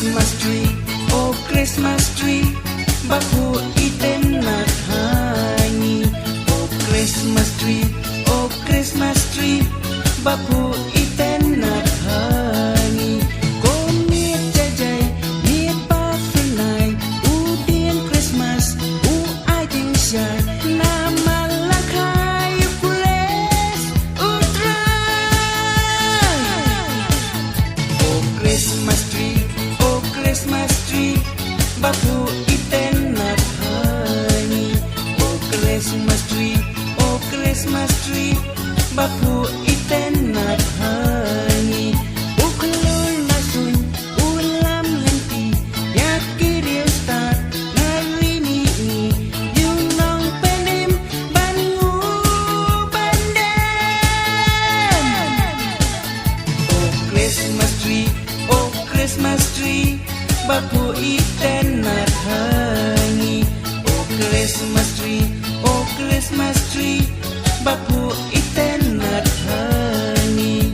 Christmas tree, oh Christmas tree, bapu iten nak hangi. Oh Christmas tree, oh Christmas tree, bapu iten nak hangi. Ko miet jajai, miet pa fenai, udien Christmas, ai ting syai, na malakai ukles utrai. Oh Christmas tree, oh Christmas tree, bapu iten nak hangi. Oh Christmas tree, oh Christmas tree, bapu iten nak hangi. Ukulul nasun ulam henti, yakir start nari ni yung nang penim bangu bandem. Oh Christmas tree, oh Christmas tree, bapu iten nak hangi. Oh Christmas tree, oh Christmas tree, bapu iten nak hangi.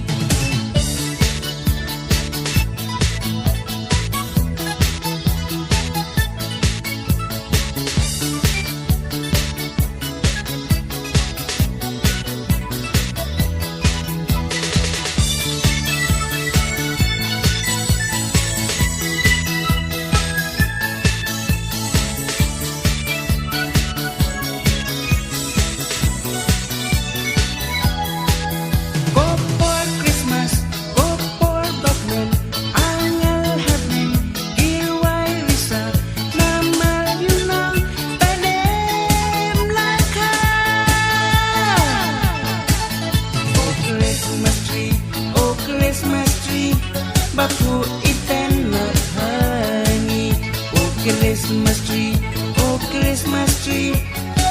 Christmas tree, bapu iten nak hangi. Oh Christmas tree, oh Christmas tree,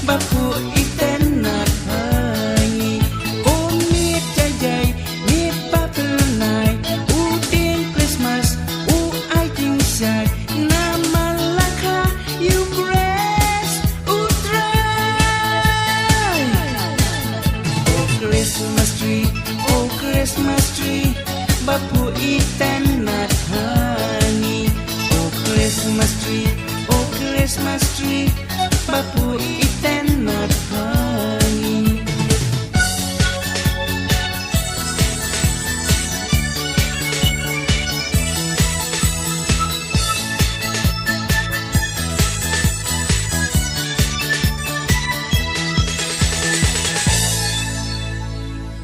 bapu iten nak hangi. Oh miet jajai, miet papelnai, udin Christmas, ai ting syai, na malaka you grace utrai. Oh Christmas tree, oh Christmas tree, bapu iten nak hangi. Oh Christmas tree, oh Christmas tree, bapu iten